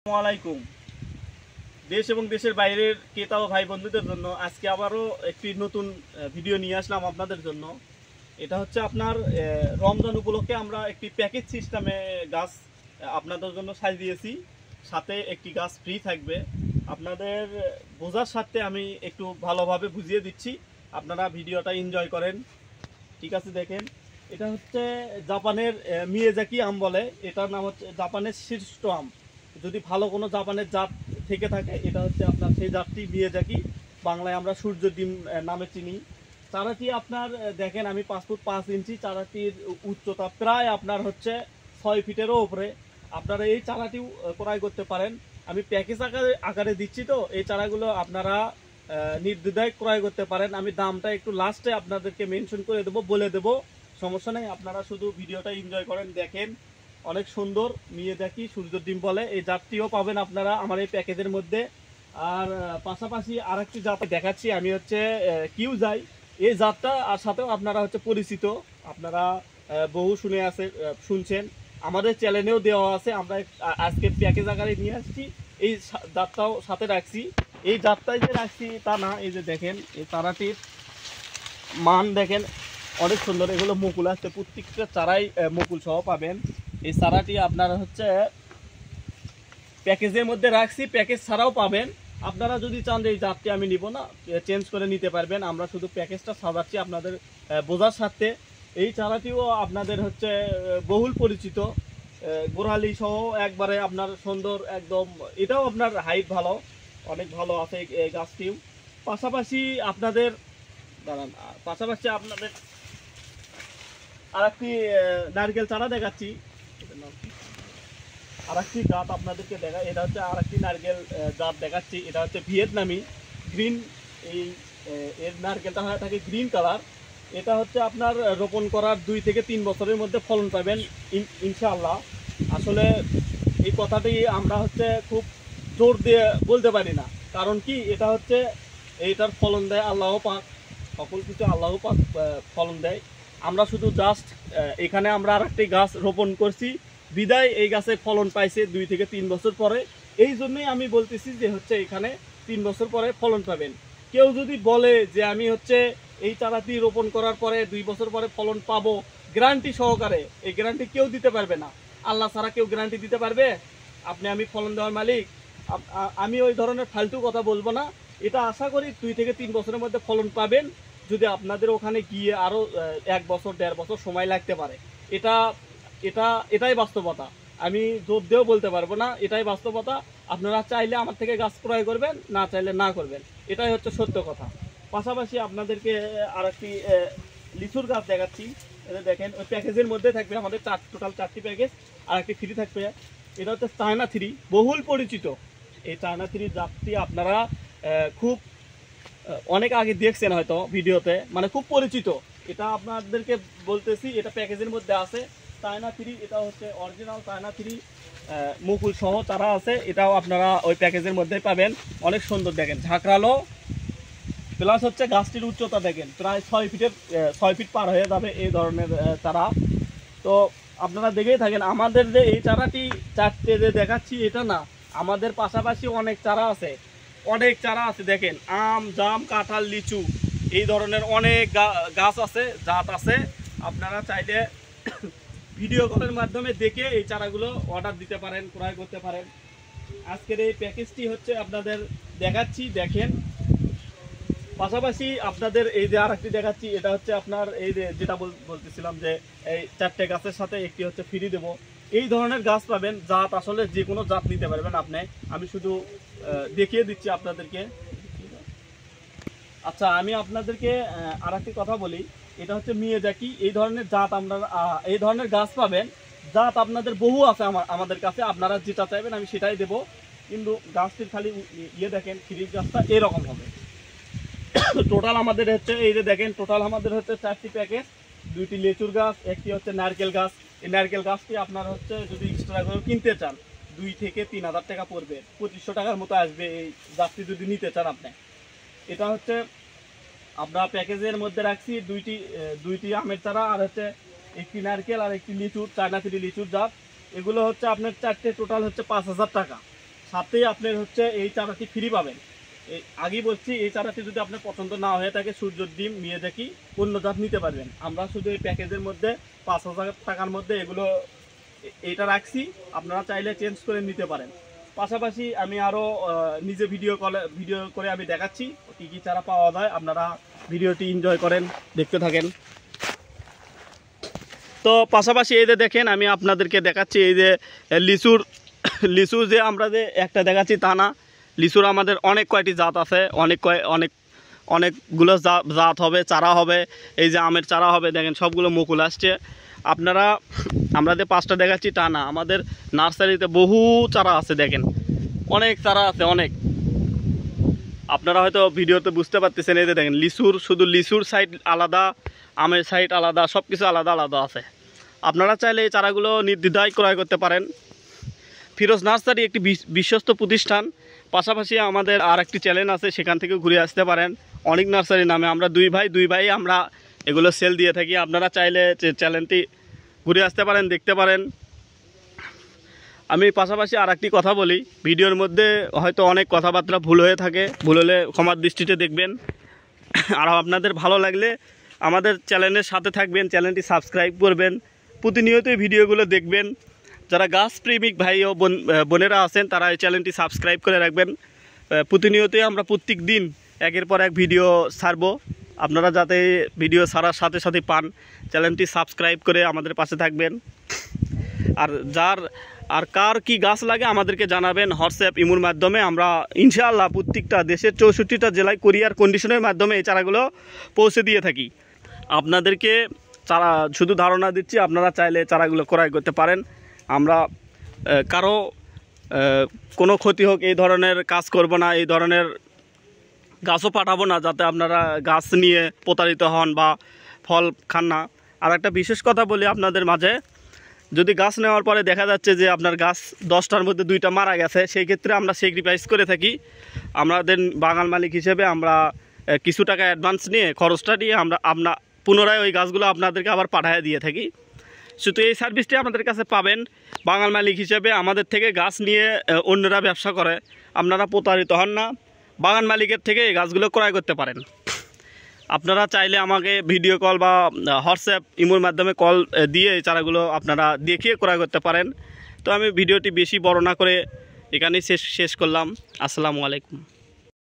আসসালামাইকুম। দেশ এবং দেশের বাইরের ক্রেতা ও ভাই বন্ধুদের জন্য আজকে আবারও একটি নতুন ভিডিও নিয়ে আসলাম আপনাদের জন্য। এটা হচ্ছে আপনার রমজান উপলক্ষে আমরা একটি প্যাকেজ সিস্টেমে গাছ আপনাদের জন্য সাজিয়েছি, সাথে একটি গাছ ফ্রি থাকবে। আপনাদের বোঝার সাথে আমি একটু ভালোভাবে বুঝিয়ে দিচ্ছি, আপনারা ভিডিওটা এনজয় করেন। ঠিক আছে, দেখেন এটা হচ্ছে জাপানের মিয়াজাকি আম বলে, এটার নাম হচ্ছে জাপানের শীর্ষ আম। যদি ভালো কোনো জাপানের জাত থেকে থাকে এটা হচ্ছে আপনার সেই জাতটি মিয়াজাকি, বাংলায় আমরা সূর্য ডিম নামে চিনি। চারাটি আপনার দেখেন, আমি 5 ফুট 5 ইঞ্চি, চারাটির উচ্চতা প্রায় আপনার হচ্ছে 6 ফিটেরও উপরে। আপনারা এই চারাটিও ক্রয় করতে পারেন। আমি প্যাকেজ আকারে দিচ্ছি, তো এই চারাগুলো আপনারা নির্দ্বিধায় ক্রয় করতে পারেন। আমি দামটা একটু লাস্টে আপনাদেরকে মেনশন করে দেবো, বলে দেবো, সমস্যা নেই। আপনারা শুধু ভিডিওটা এনজয় করেন, দেখেন অনেক সুন্দর মিয়াজাকি সূর্য ডিম বলে। এই জাতটিও পাবেন আপনারা আমার এই প্যাকেজের মধ্যে। আর পাশাপাশি আরেকটি জাত দেখাচ্ছি, আমি হচ্ছে কিউ যাই, এই জাতটা আর সাথেও আপনারা হচ্ছে পরিচিত, আপনারা বহু শুনছেন, আমাদের চ্যানেলেও দেওয়া আছে। আমরা আজকে প্যাকেজ আকারে নিয়ে আসছি, এই জাতটাও সাথে রাখছি। এই জাতটাই যে রাখছি তা না, এই যে দেখেন এই চারাটির মান দেখেন অনেক সুন্দর। এগুলো মুকুল আসছে, প্রত্যেকটা চারাই মুকুল সহ পাবেন। এই চারাটি আপনারা হচ্ছে প্যাকেজের মধ্যে রাখছি, প্যাকেজ ছাড়াও পাবেন। আপনারা যদি চান যে এই জাতটি আমি নিব না, চেঞ্জ করে নিতে পারবেন। আমরা শুধু প্যাকেজটা সাজাচ্ছি আপনাদের বোঝার সাথে। এই চারাটিও আপনাদের হচ্ছে বহুল পরিচিত, গোড়ালি সহ একবারে আপনার সুন্দর একদম। এটাও আপনার হাইট ভালো, অনেক ভালো আছে এই গাছটিও। পাশাপাশি আপনাদের আর একটি নারকেল চারা দেখাচ্ছি। আর একটি জাত আপনাদেরকে দেখা, এটা হচ্ছে আর একটি নারকেল জাত দেখাচ্ছি। এটা হচ্ছে ভিয়েতনামি গ্রিন। এই এর নারকেলটা হয়ে থাকে গ্রিন কালার। এটা হচ্ছে আপনার রোপণ করার 2 থেকে 3 বছরের মধ্যে ফলন পাবেন ইনশাআল্লাহ। আসলে এই কথাটি আমরা হচ্ছে খুব জোর দিয়ে বলতে পারি না, কারণ কি এটা হচ্ছে এইটার ফলন দেয় আল্লাহ পাক, সকল কিছু আল্লাহ পাক ফলন দেয়। আমরা শুধু জাস্ট এখানে আমরা আর একটি গাছ রোপণ করছি, বিদায় এই গাছে ফলন পাইছে 2 থেকে 3 বছর পরে। এই জন্যই আমি বলতেছি যে হচ্ছে এখানে 3 বছর পরে ফলন পাবেন। কেউ যদি বলে যে আমি হচ্ছে এই চারাটি রোপণ করার পরে 2 বছর পরে ফলন পাবো গ্যারান্টি সহকারে, এই গ্যারান্টি কেউ দিতে পারবে না। আল্লাহ ছাড়া কেউ গ্যারান্টি দিতে পারবে? আমি ফলন দেওয়ার মালিক। আমি ওই ধরনের ফালতু কথা বলবো না। এটা আশা করি 2 থেকে 3 বছরের মধ্যে ফলন পাবেন। যদি আপনাদের ওখানে গিয়ে আরও 1 বছর 1.5 বছর সময় লাগতে পারে, এটাই বাস্তবতা। আমি জোর দিয়েও বলতে পারবো না, এটাই বাস্তবতা। আপনারা চাইলে আমার থেকে গাছ ক্রয় করবেন, না চাইলে না করবেন, এটাই হচ্ছে সত্য কথা। পাশাপাশি আপনাদেরকে আর একটি লিচুর গাছ দেখাচ্ছি। এটা দেখেন ওই প্যাকেজের মধ্যে থাকবে আমাদের টোটাল 4টি প্যাকেজ, আর একটি ফ্রি থাকবে। এটা হচ্ছে চায়না 3, বহুল পরিচিত। এই চায়না 3 জাতটি আপনারা খুব অনেক আগে দেখছেন হয়তো ভিডিওতে, মানে খুব পরিচিত। এটা আপনাদেরকে বলতেছি, এটা প্যাকেজের মধ্যে আছে চায়না 3। এটা হচ্ছে অরিজিনাল চায়না 3, মুকুল সহ চারা আছে। এটাও আপনারা ওই প্যাকেজের মধ্যে পাবেন। অনেক সুন্দর দেখেন, ঝাঁকড়ালো, প্লাস হচ্ছে গাছটির উচ্চতা দেখেন প্রায় 6 ফিট পার হয়ে যাবে এই ধরনের চারা। তো আপনারা দেখেই থাকেন, আমাদের যে এই চারাটি 4টে যে দেখাচ্ছি এটা না, আমাদের পাশাপাশি অনেক চারা আছে। দেখেন আম, জাম, কাঁঠাল, লিচু, এই ধরনের অনেক গাছ আছে, জাত আছে। আপনারা চাইলে ভিডিও কলের মাধ্যমে দেখে এই চারাগুলো অর্ডার দিতে পারেন, ক্রয় করতে পারেন। আজকের এই প্যাকেজটি হচ্ছে আপনাদের দেখাচ্ছি, দেখেন। পাশাপাশি আপনাদের এই যে আর একটি দেখাচ্ছি, এটা হচ্ছে আপনার এই যে যেটা বলতেছিলাম যে এই 4টে গাছের সাথে একটি হচ্ছে ফ্রি দেবো। এই ধরনের গাছ পাবেন, জাত আসলে যে কোনো জাত নিতে পারবেন আপনি। আমি শুধু দেখিয়ে দিচ্ছি আপনাদেরকে। আচ্ছা, আমি আপনাদেরকে আর একটি কথা বলি। এটা হচ্ছে মিয়াজাকি, এই ধরনের জাত আপনারা এই ধরনের গাছ পাবেন। জাত আপনাদের বহু আছে আমাদের কাছে, আপনারা যেটা চাইবেন আমি সেটাই দেবো। কিন্তু গাছটির খালি দেখেন, ফ্রি গাছটা এরকম হবে। টোটাল আমাদের হচ্ছে এই যে দেখেন, টোটাল আমাদের হচ্ছে 4টি প্যাকেজ, 2টি লিচুর গাছ, একটি হচ্ছে নারকেল গাছ। এই নারকেল গাছটি আপনার হচ্ছে যদি এক্সট্রা করে কিনতে চান 2 থেকে 3,000 টাকা পড়বে, 2500 টাকার মতো আসবে এই গাছটি যদি নিতে চান আপনি। এটা হচ্ছে আমরা প্যাকেজের মধ্যে রাখছি দুইটি আমের চারা, আর হচ্ছে একটি নারকেল আর একটি লিচুর, চায়না 3 লিচুর জাত। এগুলো হচ্ছে আপনার 4টে টোটাল হচ্ছে 5,000 টাকা। সাথে আপনার হচ্ছে এই চারাটি ফ্রি পাবেন। এই আগেই বলছি, এই চারাটি যদি আপনার পছন্দ না হয়ে থাকে সূর্যের ডিম মিয়াজাকি অন্য জাত নিতে পারবেন। আমরা শুধু এই প্যাকেজের মধ্যে 5,000 টাকার মধ্যে এগুলো এটা রাখছি, আপনারা চাইলে চেঞ্জ করে নিতে পারেন। পাশাপাশি আমি আরও নিজে ভিডিও করে আমি দেখাচ্ছি কী কী চারা পাওয়া যায়। আপনারা ভিডিওটি এনজয় করেন, দেখতে থাকেন। তো পাশাপাশি এই যে দেখেন, আমি আপনাদেরকে দেখাচ্ছি এই যে লিচুর যে আমরা যে একটা দেখাচ্ছি তা না, লিচুর আমাদের অনেক কয়টি জাত আছে, অনেকগুলো জাত হবে, চারা হবে। এই যে আমের চারা হবে, দেখেন সবগুলো মুকুল আসছে। আমরা যে 5টা দেখাচ্ছি তা না, আমাদের নার্সারিতে বহু চারা আছে, দেখেন অনেক চারা আছে, অনেক। আপনারা হয়তো ভিডিওতে বুঝতে পারতেছেন। এই যে দেখেন শুধু লিচুর সাইড আলাদা, আমের সাইড আলাদা, সব কিছু আলাদা আলাদা আছে। আপনারা চাইলে এই চারাগুলো নির্দ্বিধায় ক্রয় করতে পারেন। ফিরোজ নার্সারি একটি বিশ্বস্ত প্রতিষ্ঠান। পাশাপাশি আমাদের আর একটি চ্যানেল আছে, সেখান থেকে ঘুরে আসতে পারেন। অনেক নার্সারি নামে আমরা দুই ভাই আমরা এগুলো সেল দিয়ে থাকি। আপনারা চাইলে চ্যানেলটি ঘুরে আসতে পারেন, দেখতে পারেন। আমি পাশাপাশি আর একটি কথা বলি, ভিডিওর মধ্যে হয়তো অনেক কথাবার্তা ভুল হয়ে থাকে, ভুল হলে ক্ষমার দৃষ্টিতে দেখবেন। আর আপনাদের ভালো লাগলে আমাদের চ্যানেলের সাথে থাকবেন, চ্যানেলটি সাবস্ক্রাইব করবেন, প্রতিনিয়তই ভিডিওগুলো দেখবেন। যারা গাছ প্রেমিক ভাই ও বোনেরা আছেন তারা এই চ্যানেলটি সাবস্ক্রাইব করে রাখবেন। প্রতিনিয়তই আমরা প্রত্যেক দিন একের পর এক ভিডিও ছাড়ব। আপনারা যাতে ভিডিও ছাড়ার সাথে সাথে পান, চ্যানেলটি সাবস্ক্রাইব করে আমাদের পাশে থাকবেন। আর কার কি গাছ লাগে আমাদেরকে জানাবেন হোয়াটসঅ্যাপ ইমোর মাধ্যমে। আমরা ইনশাআল্লাহ প্রত্যেকটা দেশের 64টা জেলায় কুরিয়ার কন্ডিশনের মাধ্যমে এই চারাগুলো পৌঁছে দিয়ে থাকি। আপনাদেরকে চারা শুধু ধারণা দিচ্ছি, আপনারা চাইলে চারাগুলো ক্রয় করতে পারেন। আমরা কারো কোনো ক্ষতি হোক এই ধরনের কাজ করব না, এই ধরনের গাছও পাঠাবো না যাতে আপনারা গাছ নিয়ে প্রতারিত হন বা ফল খান না। আর একটা বিশেষ কথা বলি আপনাদের মাঝে, যদি গাছ নেওয়ার পরে দেখা যাচ্ছে যে আপনার গাছ 10টার মধ্যে 2টা মারা গেছে, সেই ক্ষেত্রে আমরা স্যাক্রিফাইস করে থাকি। আমাদের বাগান মালিক হিসেবে আমরা কিছু টাকা অ্যাডভান্স নিয়ে খরচটা দিয়ে আমরা পুনরায় ওই গাছগুলো আপনাদেরকে আবার পাঠিয়ে দিয়ে থাকি। শুধু এই সার্ভিসটি আপনাদের কাছে পাবেন। বাগান মালিক হিসেবে আমাদের থেকে গাছ নিয়ে অন্যরা ব্যবসা করে, আপনারা প্রতারিত হন না, বাগান মালিকের থেকে এই গাছগুলো ক্রয় করতে পারেন। আপনারা চাইলে আমাকে ভিডিও কল বা হোয়াটসঅ্যাপ ইমোর মাধ্যমে কল দিয়ে এই চারাগুলো আপনারা দেখিয়ে ক্রয় করতে পারেন। তো আমি ভিডিওটি বেশি বড় না করে এখানেই শেষ করলাম। আসসালামু আলাইকুম।